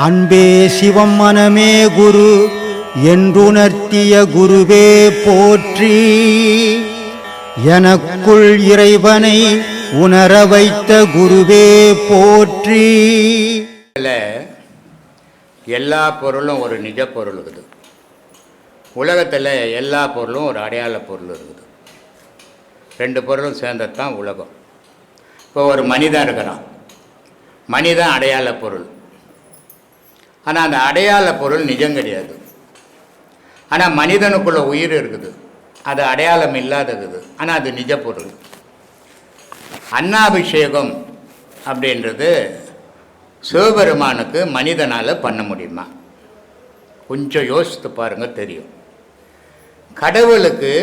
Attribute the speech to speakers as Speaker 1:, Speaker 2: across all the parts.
Speaker 1: அன்பே சிவம் மனமே குரு என்றுணர்த்திய குருவே போற்றி. எனக்குள் இறைவனை உணர வைத்த குருவே போற்றி.
Speaker 2: எல்லா பொருளும் ஒரு நிஜ பொருள் இருக்குது. உலகத்தில் எல்லா பொருளும் ஒரு அடையாள பொருள் இருக்குது. ரெண்டு பொருளும் சேர்ந்தது தான் உலகம். இப்போ ஒரு மனிதன் இருக்கிறான். மனிதன் அடையாள பொருள். ஆனால் அந்த அடையாள பொருள் நிஜம் கிடையாது. ஆனால் மனிதனுக்குள்ள உயிர் இருக்குது, அது அடையாளம் இல்லாதது, ஆனால் அது நிஜ பொருள். அன்னாபிஷேகம் அப்படின்றது சிவபெருமானுக்கு மனிதனால் பண்ண முடியுமா? கொஞ்சம் யோசித்து பாருங்கள், தெரியும். கடவுளுக்கு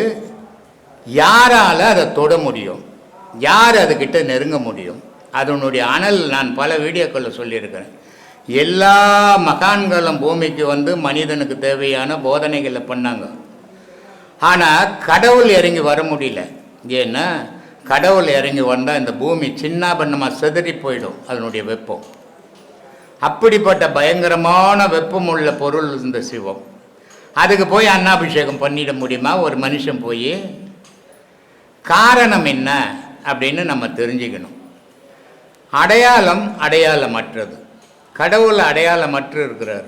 Speaker 2: யாரால் அதை தொட முடியும்? யார் அதுக்கிட்ட நெருங்க முடியும்? அதனுடைய அனல் நான் பல வீடியோக்களில் சொல்லியிருக்கிறேன். எல்லா மகான்களும் பூமிக்கு வந்து மனிதனுக்கு தேவையான போதனைகளை பண்ணாங்க. ஆனால் கடவுள் இறங்கி வர முடியல. ஏன்னா கடவுள் இறங்கி வந்தால் இந்த பூமி சின்ன பண்ணமாக செதறி போயிடும் அதனுடைய வெப்பம். அப்படிப்பட்ட பயங்கரமான வெப்பம் உள்ள பொருள் இந்த சிவம். அதுக்கு போய் அன்னாபிஷேகம் பண்ணிட முடியுமா ஒரு மனுஷன் போய்? காரணம் என்ன அப்படின்னு நம்ம தெரிஞ்சுக்கணும். அடையாளமற்றது. கடவுள் அடையாளமற்று இருக்கிறார்.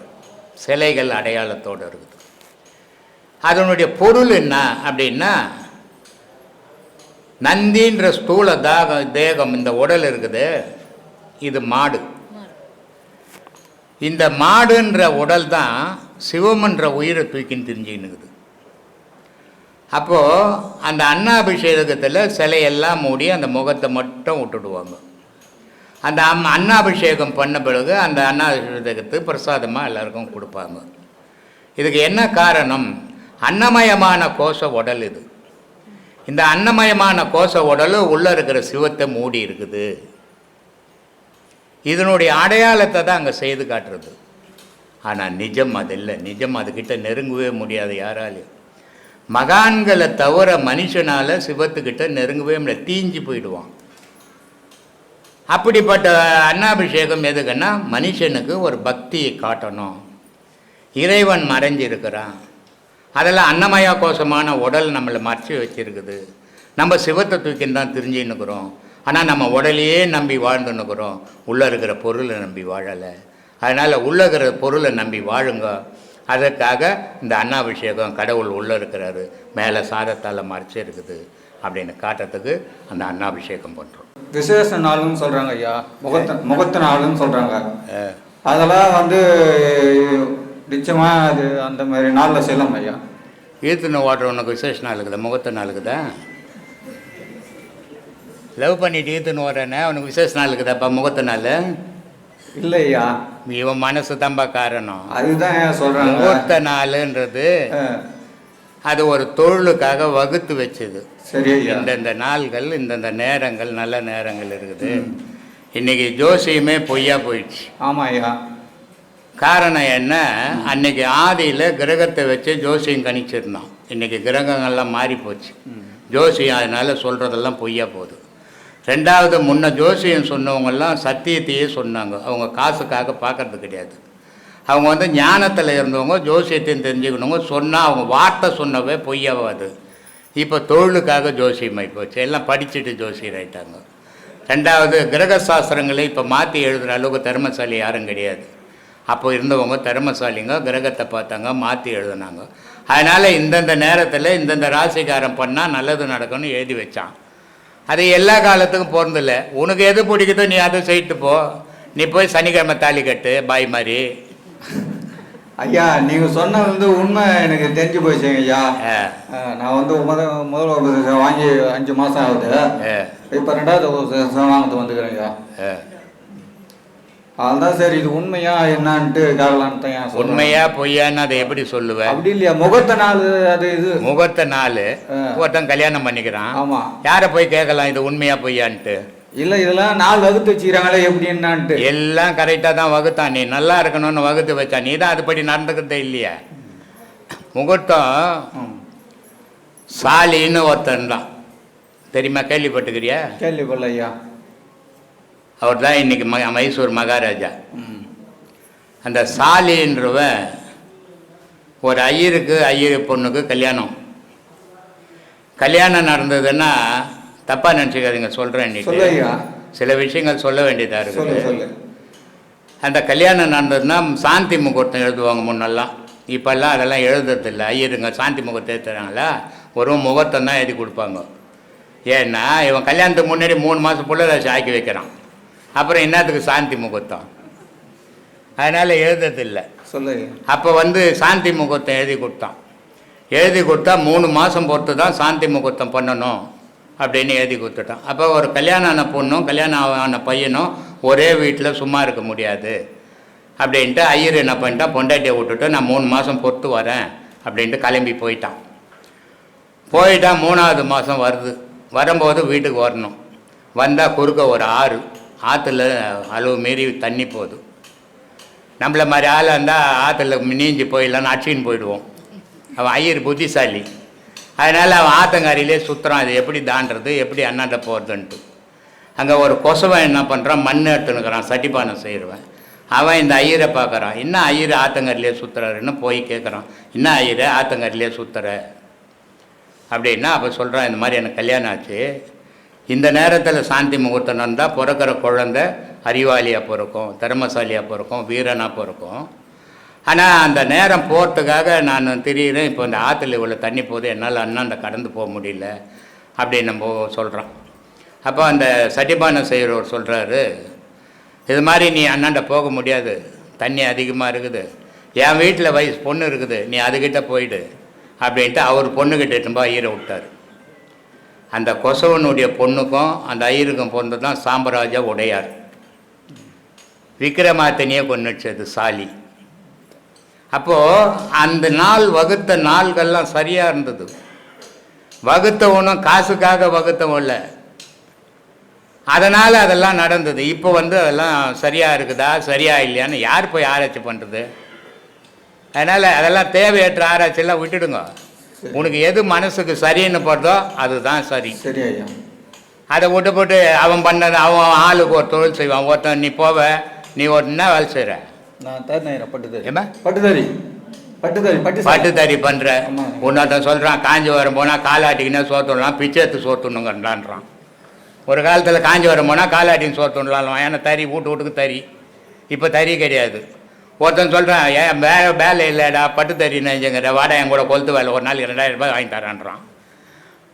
Speaker 2: சிலைகள் அடையாளத்தோடு இருக்குது. அதனுடைய பொருள் என்ன அப்படின்னா, நந்தின்ற ஸ்தூல தேகம் இந்த உடல் இருக்குது, இது மாடு. இந்த மாடுன்ற உடல் தான் சிவமன்ற உயிரை தூக்கின்னு தெரிஞ்சுக்கினுக்குது. அப்போது அந்த அன்னாபிஷேகத்தில் சிலையெல்லாம் மூடி அந்த முகத்தை மட்டும் விட்டுடுவாங்க. அந்த அன்னாபிஷேகம் பண்ண பிறகு அந்த அன்னாபிஷேகத்துக்கு பிரசாதமாக எல்லாருக்கும் கொடுப்பாங்க. இதுக்கு என்ன காரணம்? அன்னமயமான கோஷ உடல் இது. இந்த அன்னமயமான கோஷ உடல் உள்ளே இருக்கிற சிவத்தை மூடி இருக்குது. இதனுடைய அடையாளத்தை தான் அங்கே செய்து காட்டுறது. ஆனால் நிஜம் அது இல்லை. நிஜம் அதுக்கிட்ட நெருங்கவே முடியாது யாராலையும். மகான்களை தவிர மனுஷனால் சிவத்துக்கிட்ட நெருங்கவே முடியாது, தீஞ்சு போயிடுவான். அப்படிப்பட்ட அன்னாபிஷேகம் எதுக்குன்னா, மனுஷனுக்கு ஒரு பக்தியை காட்டணும். இறைவன் மறைஞ்சிருக்கிறான். அதெல்லாம் அன்னமய கோஷமான உடல் நம்மளை மறைச்சி வச்சுருக்குது. நம்ம சிவத்தை தூக்கின்னு தான் தெரிஞ்சுன்னுக்கிறோம். ஆனால் நம்ம உடலையே நம்பி வாழ்ந்துன்னுக்கிறோம், உள்ளே இருக்கிற பொருளை நம்பி வாழலை. அதனால் உள்ளே இருக்கிற பொருளை நம்பி வாழுங்க. அதற்காக இந்த அன்னாபிஷேகம் கடவுள் உள்ளே இருக்கிறாரு, மேலே சாதத்தால் மறைச்சி இருக்குது அப்படின்னு காட்டுறதுக்கு அந்த அன்னாபிஷேகம் பண்ணுறோம்.
Speaker 3: விசேஷ நாள்னு சொல்கிறாங்க ஐயா, முகத்த நாள்னு சொல்கிறாங்க. அதெல்லாம் வந்து நிச்சயமாக அது அந்த மாதிரி நாளில் செல்லும் ஐயா.
Speaker 2: ஈர்த்துன்னு ஓடுறவனுக்கு விசேஷ நாள் இருக்குதா? முகத்த நாளுக்குதா? லவ் பண்ணிட்டு ஈர்த்துன்னு ஓடுறேனே அவனுக்கு விசேஷ நாள் இருக்குதாப்பா? முகத்த நாள்
Speaker 3: இல்லையா?
Speaker 2: இவன் மனசு தம்பா காரணம்.
Speaker 3: அதுதான் சொல்கிறாங்க.
Speaker 2: முகூர்த்த நாளுன்றது அது ஒரு தொழிலுக்காக வகுத்து வச்சது. சரி, இந்தந்த நாள்கள் இந்தந்த நேரங்கள் நல்ல நேரங்கள் இருக்குது. இன்னைக்கு ஜோசியமே பொய்யா போயிடுச்சு.
Speaker 3: ஆமாம் ஐயா.
Speaker 2: காரணம் என்ன? அன்னைக்கு ஆதியில் கிரகத்தை வச்சு ஜோசியம் கணிச்சிருந்தோம். இன்றைக்கி கிரகங்கள்லாம் மாறி போச்சு. ஜோசியம் அதனால் சொல்கிறதெல்லாம் பொய்யா போகுது. ரெண்டாவது, முன்ன ஜோசியம் சொன்னவங்கெல்லாம் சத்தியத்தையே சொன்னாங்க. அவங்க காசுக்காக பார்க்கறது கிடையாது. அவங்க வந்து ஞானத்தில் இருந்தவங்க, ஜோசியத்தையும் தெரிஞ்சுக்கணுங்க. சொன்னால் அவங்க வார்த்தை சொன்னவே பொய்யாவாது. இப்போ தொழிலுக்காக ஜோசியம் ஆகிப்போச்சு. எல்லாம் படிச்சுட்டு ஜோசியர் ஆகிட்டாங்க. ரெண்டாவது, கிரக சாஸ்திரங்களை இப்போ மாற்றி எழுதுகிற அளவுக்கு திறமைசாலி யாரும் கிடையாது. அப்போ இருந்தவங்க திறமைசாலிங்க, கிரகத்தை பார்த்தாங்க, மாற்றி எழுதுனாங்க. அதனால் இந்தந்த நேரத்தில் இந்தந்த ராசிக்காரம் பண்ணால் நல்லது நடக்கும்னு எழுதி வச்சான். அது எல்லா காலத்துக்கும் பொருந்தில்லை. உனக்கு எது பிடிக்குதோ நீ அதை செய்யிட்டு போ. நீ போய் சனிக்கிழமை தாலி கட்டு பாய் மாதிரி.
Speaker 3: ஐயா, நீங்கள் சொன்ன வந்து உண்மை எனக்கு தெரிஞ்சு போயிடுச்சுங்க ஐயா. நான் வந்து முதல் உபதேசம் வாங்கி 5 மாதம் ஆகுது. இப்போ 2வது உபதேசம் வாங்கிட்டு வந்துக்கிறேன் ஐயா. அதுதான் சரி, இது உண்மையா என்னான்ட்டு கேட்கலான்னு தான்.
Speaker 2: உண்மையா பொய்யான்னு அதை எப்படி சொல்லுவேன்?
Speaker 3: அப்படி இல்லையா, முகத்த நாள் அது இது
Speaker 2: முகத்த நாள் ஒருத்தன் கல்யாணம் பண்ணிக்கிறான்.
Speaker 3: ஆமாம்,
Speaker 2: யாரை போய் கேட்கலாம் இது உண்மையா பொய்யான்ட்டு?
Speaker 3: இல்லை, இதெல்லாம் நாள் வகுத்து வச்சுக்கிறாங்களே எப்படி என்னான்ட்டு.
Speaker 2: எல்லாம் கரெக்டாக தான் வகுத்தான். நீ நல்லா இருக்கணும்னு வகுத்து வச்சா. நீ தான் அதுபடி நடந்துக்கிறதே இல்லையா? முகூர்த்தம் சாலின்னு ஒருத்தன் தான் தெரியுமா? கேள்விப்பட்டுக்கிறியா?
Speaker 3: கேள்விப்படல ஐயா.
Speaker 2: அவர் தான் இன்றைக்கி மைசூர் மகாராஜா. அந்த சாலின்றவன் ஒரு ஐயர் பொண்ணுக்கு கல்யாணம் நடந்ததுன்னா தப்பாக நினச்சிக்காதீங்க, சொல்கிறேன். சில விஷயங்கள் சொல்ல வேண்டியதாக இருக்குது. அந்த கல்யாணம் நடந்ததுன்னா சாந்தி முகூர்த்தம் எழுதுவாங்க முன்னெல்லாம். இப்போல்லாம் அதெல்லாம் எழுதுறதில்ல. ஐயருங்க சாந்தி முகூர்த்தம் எழுதுறாங்களா, ஒரு முகூர்த்தம் தான் எழுதி கொடுப்பாங்க. ஏன்னா இவன் கல்யாணத்துக்கு முன்னாடி 3 மாதம் புள்ளராசி ஆக்கி வைக்கிறான். அப்புறம் என்னத்துக்கு சாந்தி முகூர்த்தம்? அதனால் எழுதுறதில்லை. அப்போ சாந்தி முகூர்த்தம் எழுதி கொடுத்தா 3 மாதம் பொறுத்து தான் சாந்தி முகூர்த்தம் பண்ணணும் அப்படின்னு எழுதி கொடுத்துட்டான். அப்போ ஒரு கல்யாணம் ஆன பொண்ணும் கல்யாணம் ஆன பையனும் ஒரே வீட்டில் சும்மா இருக்க முடியாது அப்படின்ட்டு ஐயர் என்ன பண்ணிட்டான், பொண்டாட்டியை விட்டுட்டு நான் 3 மாதம் பொறுத்து வரேன் அப்படின்ட்டு கிளம்பி போயிட்டான். 3ஆவது மாதம் வரும்போது வீட்டுக்கு வரணும். வந்தால் குறுக்க ஒரு ஆற்றுல அளவு மீறி தண்ணி போகுது. நம்மள மாதிரி ஆள் இருந்தால் ஆற்றுல நீஞ்சி போயிடலான்னு அடிச்சின்னு போயிடுவோம். அவன் ஐயர் புத்திசாலி, அதனால் அவன் ஆற்றங்கரையிலே சுற்றுறான். அது எப்படி தாண்டது, எப்படி அண்ணாண்ட போகிறதுன்ட்டு. அங்கே ஒரு கொசவன் என்ன பண்ணுறான், மண் எடுத்துனுக்கிறான், சட்டிப்பானை செய்கிறவன். அவன் இந்த ஐயரை பார்க்குறான். என்ன ஐயர் ஆற்றங்கரையிலே சுற்றுறாருன்னு போய் கேட்குறான், என்ன ஐயரை ஆற்றங்கரையிலே சுற்றுற அப்படின்னா. அப்போ சொல்கிறான், இந்த மாதிரி எனக்கு கல்யாணம் ஆச்சு, இந்த நேரத்தில் சாந்தி முகூர்த்தம் நடந்தால் பிறக்கிற குழந்தை அறிவாளியாக பிறக்கும், திறமசாலியாக பிறக்கும், வீரனாக பிறக்கும். ஆனால் அந்த நேரம் போகிறதுக்காக நான் திரியிறேன். இப்போ இந்த ஆற்றுல இவ்வளோ தண்ணி போகுது, என்னால் அண்ணாண்ட கடந்து போக முடியல அப்படின்னு நம்ம சொல்கிறான். அப்போ அந்த சட்டிபானை செய்கிறவர் சொல்கிறாரு, இது மாதிரி நீ அண்ணாண்ட போக முடியாது, தண்ணி அதிகமாக இருக்குது, என் வீட்டில் வயசு பொண்ணு இருக்குது, நீ அதுக்கிட்ட போயிடு அப்படின்ட்டு அவர் பொண்ணுக்கிட்ட எட்டும்பா ஐயரை விட்டார். அந்த கொசவனுடைய பொண்ணுக்கும் அந்த ஐயருக்கும் பொண்ணு தான் சாம்பராஜா உடையார். விக்ரமாதித்தனியே கொன்னுச்சது சாலி. அப்போது அந்த நாள் வகுத்த நாள்கள்லாம் சரியாக இருந்தது. வகுத்தவனும் காசுக்காக வகுத்தவன் இல்லை, அதனால் அதெல்லாம் நடந்தது. இப்போ அதெல்லாம் சரியாக இருக்குதா சரியாக இல்லையான்னு யார் போய் ஆராய்ச்சி பண்ணுறது? அதனால் அதெல்லாம் தேவையற்ற ஆராய்ச்சியெல்லாம் விட்டுடுங்க. உனக்கு எது மனசுக்கு சரின்னு படுதோ அதுதான் சரி. அதை விட்டு போட்டு அவன் பண்ணது, அவன் ஆளுக்கு ஒரு தொழில் செய்வான். ஒருத்தன் நீ போவ, நீ ஒரு என்ன வேலை செய்கிற, பட்டுத்தறி பண்ணுற. இன்னொருத்தன் சொல்கிறான், காஞ்சிபுரம் போனால் காலாட்டிக்கினா சோத்துடலாம், பிச்சை எடுத்து சோத்துணுங்கன்றான். ஒரு காலத்தில் காஞ்சிபுரம் போனால் காலாட்டின்னு சோத்துடலாம், ஏன்னா தறி வீட்டுக்கு தறி. இப்போ தறி கிடையாது. ஒருத்தன் சொல்கிறான், ஏன் வேலை இல்லைடா, பட்டு தறி நெஞ்சுங்கிற, வாடகை என் கூட கொளுத்து வேலை, ஒரு நாளைக்கு 2000 ரூபாய் வாங்கி தரான்றான்.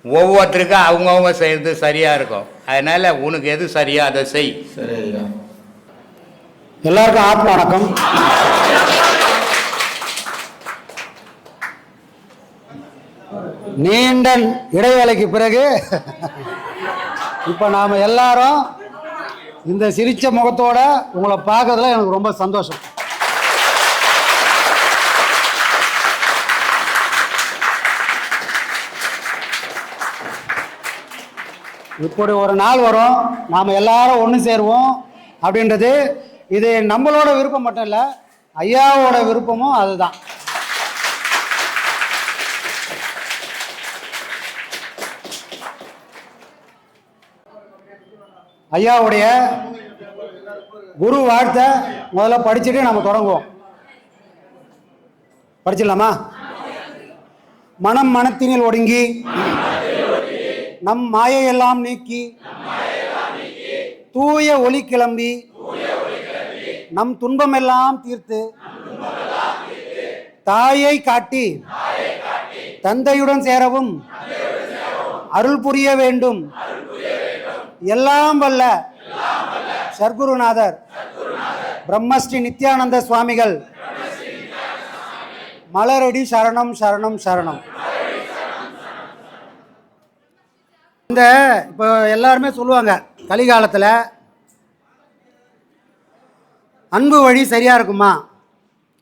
Speaker 2: ஒவ்வொருத்தருக்கும் அவங்கவுங்க செய்கிறது சரியாக இருக்கும். அதனால் உனக்கு எது சரியோ அதை செய்.
Speaker 4: எல்லாருக்கும் ஆத்ம வணக்கம். நீண்ட இடைவேளைக்கு பிறகு இப்போ நாம் எல்லாரும் இந்த சிரிச்ச முகத்தோட உங்களை பார்க்கறதுல எனக்கு ரொம்ப சந்தோஷம். இப்படி ஒரு நாள் வரும், நாம் எல்லாரும் ஒன்று சேருவோம் அப்படின்றது இது நம்மளோட விருப்பம் மட்டும் இல்லை, ஐயாவோட விருப்பமும் அதுதான். ஐயாவுடைய குரு வாழ்த்தை முதல்ல படிச்சுட்டு நம்ம தொடங்குவோம். படிச்சிடலாமா? மனம் மனத்தினில் ஒடுங்கி நம் மாயையெல்லாம் நீக்கி தூய ஒளி கிளம்பி நம் துன்பமெல்லாம் தீர்த்து தாயை காட்டி தந்தையுடன் சேரவும் அருள் புரிய வேண்டும். எல்லாம் வல்ல சர்க்குருநாதர் பிரம்மஸ்ரீ நித்யானந்த சுவாமிகள் மலரடி சரணம் சரணம் சரணம். இந்த இப்போ எல்லாருமே சொல்லுவாங்க, கலிகாலத்தில் அன்பு வழி சரியாக இருக்குமா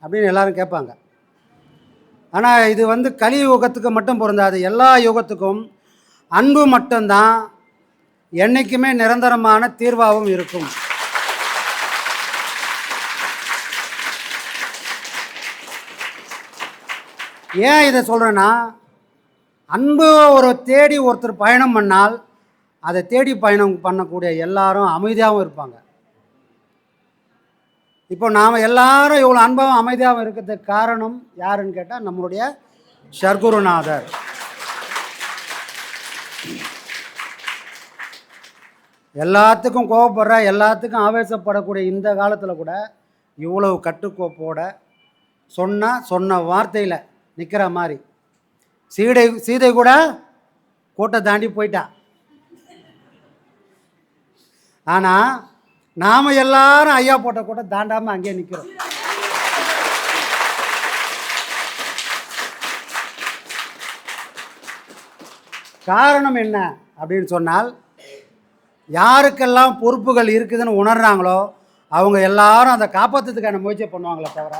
Speaker 4: அப்படின்னு எல்லாரும் கேட்பாங்க. ஆனால் இது கலி யுகத்துக்கு மட்டும் பொருந்தாது, எல்லா யுகத்துக்கும் அன்பு மட்டும்தான் என்றைக்குமே நிரந்தரமான தீர்வாகவும் இருக்கும். ஏன் இதை சொல்கிறேன்னா, அன்பு ஒரு தேடி ஒருத்தர் பயணம் பண்ணால் அதை தேடி பயணம் பண்ணக்கூடிய எல்லாரும் அமைதியாகவும் இருப்பாங்க. இப்போ நாம் எல்லாரும் இவ்வளோ அன்பாகவும் அமைதியாகவும் இருக்கிறதுக்கு காரணம் யாருன்னு கேட்டால் நம்மளுடைய சர்க்குருநாதர். எல்லாத்துக்கும் கோபப்படுற, எல்லாத்துக்கும் ஆவேசப்படக்கூடிய இந்த காலத்தில் கூட இவ்வளவு கட்டுக்கோப்போட சொன்ன வார்த்தையில் நிற்கிற மாதிரி சீதை கூட கோட்டை தாண்டி போயிட்டா. ஆனால் நாம் எல்லாரும் ஐயா போட்ட கோட்டை தாண்டாமல் அங்கேயே நிற்கிறோம். காரணம் என்ன அப்படின்னு சொன்னால், யாருக்கெல்லாம் பொறுப்புகள் இருக்குதுன்னு உணர்றாங்களோ அவங்க எல்லாரும் அதை காப்பாற்றுறதுக்கான முயற்சியை பண்ணுவாங்களே தவிர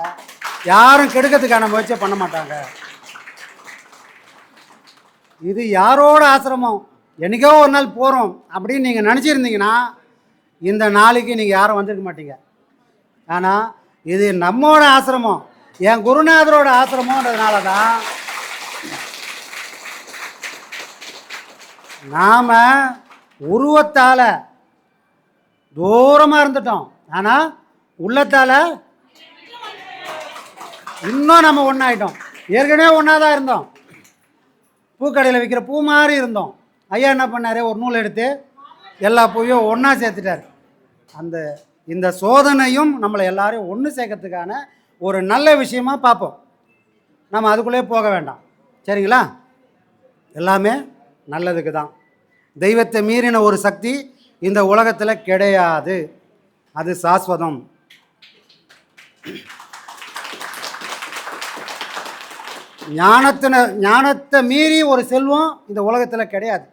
Speaker 4: யாரும் கெடுக்கிறதுக்கான முயற்சியை பண்ண மாட்டாங்க. இது யாரோட ஆசிரமம், என்றைக்கோ ஒரு நாள் போகிறோம் அப்படின்னு நீங்கள் நினச்சிருந்தீங்கன்னா இந்த நாளைக்கு நீங்கள் யாரும் வந்திருக்க மாட்டீங்க. ஆனால் இது நம்மோட ஆசிரமம், என் குருநாதரோட ஆசிரமன்றதுனால தான் நாம் உருவத்தால் தூரமாக இருந்துட்டோம், ஆனால் உள்ளத்தால் இன்னும் நம்ம ஒன்றாயிட்டோம். ஏற்கனவே ஒன்றா தான் இருந்தோம், பூக்கடையில் விற்கிற பூ மாதிரி இருந்தோம். ஐயா என்ன பண்ணார், ஒரு நூல் எடுத்து எல்லா பூவையும் ஒன்றா சேர்த்துட்டார். இந்த சோதனையும் நம்மளை எல்லாரையும் ஒன்று சேர்க்கறதுக்கான ஒரு நல்ல விஷயமாக பார்ப்போம். நம்ம அதுக்குள்ளே போக வேண்டாம், சரிங்களா? எல்லாமே நல்லதுக்கு தான். தெய்வத்தை மீறின ஒரு சக்தி இந்த உலகத்தில் கிடையாது, அது சாஸ்வதம். ஞானத்தை மீறி ஒரு செல்வம் இந்த உலகத்தில் கிடையாது.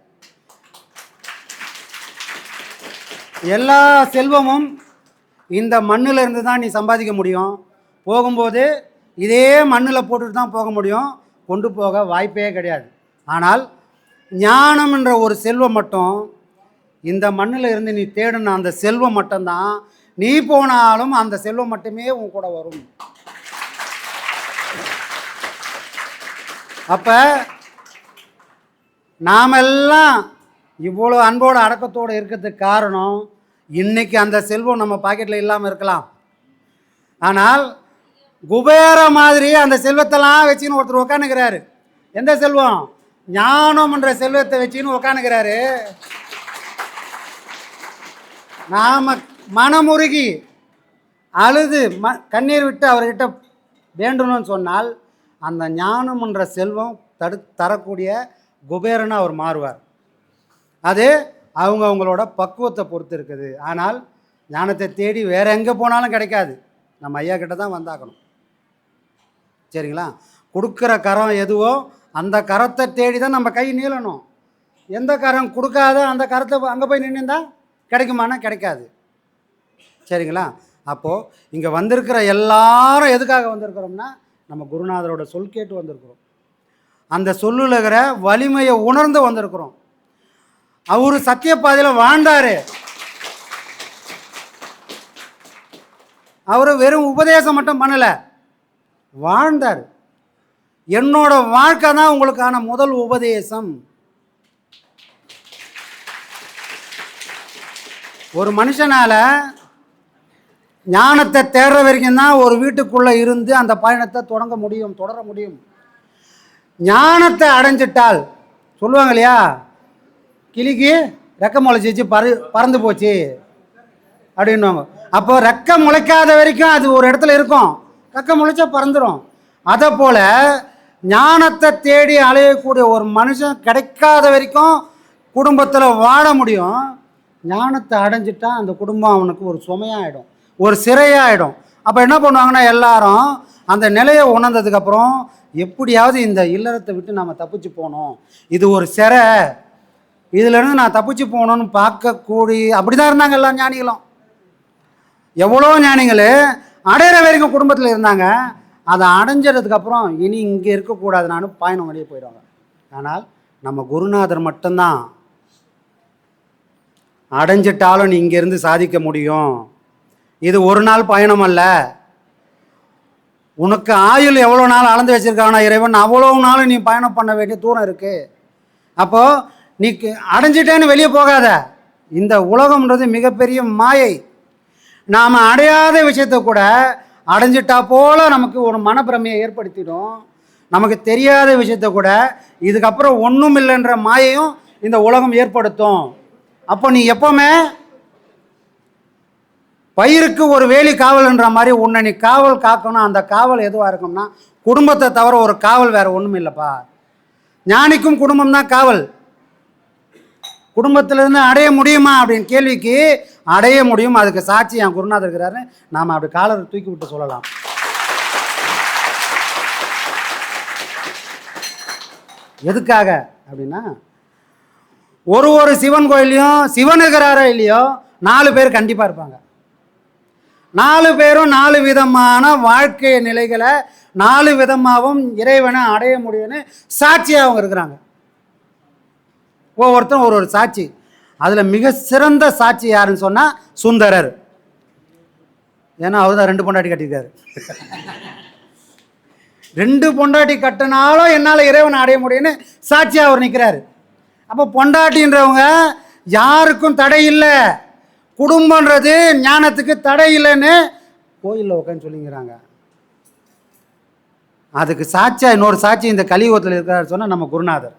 Speaker 4: எல்லா செல்வமும் இந்த மண்ணில் இருந்து தான் நீ சம்பாதிக்க முடியும். போகும்போது இதே மண்ணில் போட்டுட்டு தான் போக முடியும், கொண்டு போக வாய்ப்பே கிடையாது. ஆனால் ஞானம் என்ற ஒரு செல்வம் மட்டும் இந்த மண்ணில் இருந்து நீ தேடின அந்த செல்வம் மட்டும்தான், நீ போனாலும் அந்த செல்வம் மட்டுமே உன் கூட வரும். அப்போ நாமெல்லாம் இவ்வளோ அன்போடு அடக்கத்தோடு இருக்கிறதுக்கு காரணம், இன்றைக்கி அந்த செல்வம் நம்ம பாக்கெட்டில் இல்லாமல் இருக்கலாம், ஆனால் குபேர மாதிரி அந்த செல்வத்தெல்லாம் வச்சுன்னு ஒருத்தர் உக்காந்துக்கிறாரு. எந்த செல்வம்? ஞானம் என்ற செல்வத்தை வச்சுன்னு உக்காந்துக்கிறாரு. நாம் மனமுருகி அழுது கண்ணீர் விட்டு அவர்கிட்ட வேண்டணும்னு சொன்னால் அந்த ஞானம் என்ற செல்வம் தரக்கூடிய குபேரனை அவர் மாறுவார். அது அவங்களோட பக்குவத்தை பொறுத்து இருக்குது. ஆனால் ஞானத்தை தேடி வேறு எங்கே போனாலும் கிடைக்காது, நம்ம ஐயா கிட்ட தான் வந்தாக்கணும், சரிங்களா? கொடுக்குற கரம் எதுவோ அந்த கரத்தை தேடி தான் நம்ம கை நீளணும். எந்த கரம் கொடுக்காத அந்த கரத்தை அங்கே போய் நின்றுந்தா கிடைக்குமானா கிடைக்காது, சரிங்களா? அப்போது இங்கே வந்திருக்கிற எல்லாரும் எதுக்காக வந்திருக்கிறோம்னா, நம்ம குருநாதரோட சொல் கேட்டு வந்திருக்கிறோம். அந்த சொல்லுல இருக்கிற வலிமையை உணர்ந்து வந்திருக்கிறோம். அவரு சத்தியப்பாதையில் வாழ்ந்தார். அவர் வெறும் உபதேசம் மட்டும் பண்ணலை, வாழ்ந்தார். என்னோட வாழ்க்கை தான் உங்களுக்கான முதல் உபதேசம். ஒரு மனுஷனால் ஞானத்தை தேடுற வரைக்கும் தான் ஒரு வீட்டுக்குள்ளே இருந்து அந்த பயணத்தை தொடர முடியும். ஞானத்தை அடைஞ்சிட்டால் சொல்லுவாங்க இல்லையா, கிளிக்கு ரெக்க முளைச்சிச்சு பறந்து போச்சு அப்படின்வாங்க. அப்போ ரெக்க முளைக்காத வரைக்கும் அது ஒரு இடத்துல இருக்கும், ரெக்க முளைச்சா பறந்துடும். அதை போல் ஞானத்தை தேடி அலையக்கூடிய ஒரு மனுஷன் கிடைக்காத வரைக்கும் குடும்பத்தில் வாழ முடியும். ஞானத்தை அடைஞ்சிட்டா அந்த குடும்பம் அவனுக்கு ஒரு சுமையாகிடும், ஒரு சிறையாகிடும். அப்போ என்ன பண்ணுவாங்கன்னா, எல்லாரும் அந்த நிலையை உணர்ந்ததுக்கப்புறம் எப்படியாவது இந்த இல்லறத்தை விட்டு நம்ம தப்பிச்சு போகணும், இது ஒரு சிறை, இதிலேருந்து நான் தப்பிச்சு போகணுன்னு பார்க்கக்கூடிய அப்படி தான் இருந்தாங்க எல்லா ஞானிகளும். எவ்வளோ ஞானிகள் அடையிற வரைக்கும் குடும்பத்தில் இருந்தாங்க, அதை அடைஞ்சதுக்கப்புறம் இனி இங்கே இருக்கக்கூடாது நானும் பயணம் வெளியே போயிடுவாங்க. ஆனால் நம்ம குருநாதர் மட்டும்தான் அடைஞ்சிட்டாலும் நீ இங்கேருந்து சாதிக்க முடியும். இது ஒரு நாள் பயணம் அல்ல. உனக்கு ஆயுள் எவ்வளோ நாள் அளந்து வச்சுருக்கானா இறைவன், அவ்வளோ நாள் நீ பயணம் பண்ண வேண்டிய தூரம் இருக்குது. அப்போது நீ அடைஞ்சிட்டேன்னு வெளியே போகாத. இந்த உலகம்ன்றது மிகப்பெரிய மாயை. நாம் அடையாத விஷயத்தை கூட அடைஞ்சிட்டா போல நமக்கு ஒரு மனப்பிரமையை ஏற்படுத்திடும். நமக்கு தெரியாத விஷயத்த கூட இதுக்கப்புறம் ஒன்றும் இல்லைன்ற மாயையும் இந்த உலகம் ஏற்படுத்தும். அப்போ நீ எப்போவுமே பயிருக்கு ஒரு வேலி காவல்ன்ற மாதிரி உன்னை நீ காவல் காக்கணும். அந்த காவல் எதுவாக இருக்கும்னா குடும்பத்தை தவிர ஒரு காவல் வேறு ஒன்றும் இல்லைப்பா. ஞானிக்கும் குடும்பம் தான் காவல். குடும்பத்திலேருந்து அடைய முடியுமா அப்படின்னு கேள்விக்கு அடைய முடியும். அதுக்கு சாட்சி என் குருநாதர் இருக்கிறாரு. நாம் அப்படி காலரை தூக்கி விட்டு சொல்லலாம். எதுக்காக அப்படின்னா ஒரு சிவன் கோயிலையும் சிவன் இருக்கிறாரோ இல்லையோ 4 பேர் கண்டிப்பாக இருப்பாங்க. 4 பேரும் 4 விதமான வாழ்க்கை நிலைகளை 4 விதமாகவும் இறைவனை அடைய முடியும்னு சாட்சியாக அவங்க இருக்கிறாங்க. ஒவ்வொருத்தரும் ஒரு சாட்சி. அதில் மிக சிறந்த சாட்சி யாருன்னு சொன்னால் சுந்தரர். ஏன்னா அவர் தான் 2 பொண்டாட்டி கட்டியிருக்காரு. 2 பொண்டாட்டி கட்டினாலும் என்னால் இறைவனை அடைய முடியும்னு சாட்சியாக அவர் நிற்கிறாரு. அப்போ பொண்டாட்டின்றவங்க யாருக்கும் தடை இல்லை, குடும்பன்றது ஞானத்துக்கு தடை இல்லைன்னு கோயிலில் உட்காந்து சொல்லிங்கிறாங்க. அதுக்கு சாட்சியாக இன்னொரு சாட்சி இந்த கலியுகத்தில் இருக்கிறார் சொன்னால் நம்ம குருநாதர்.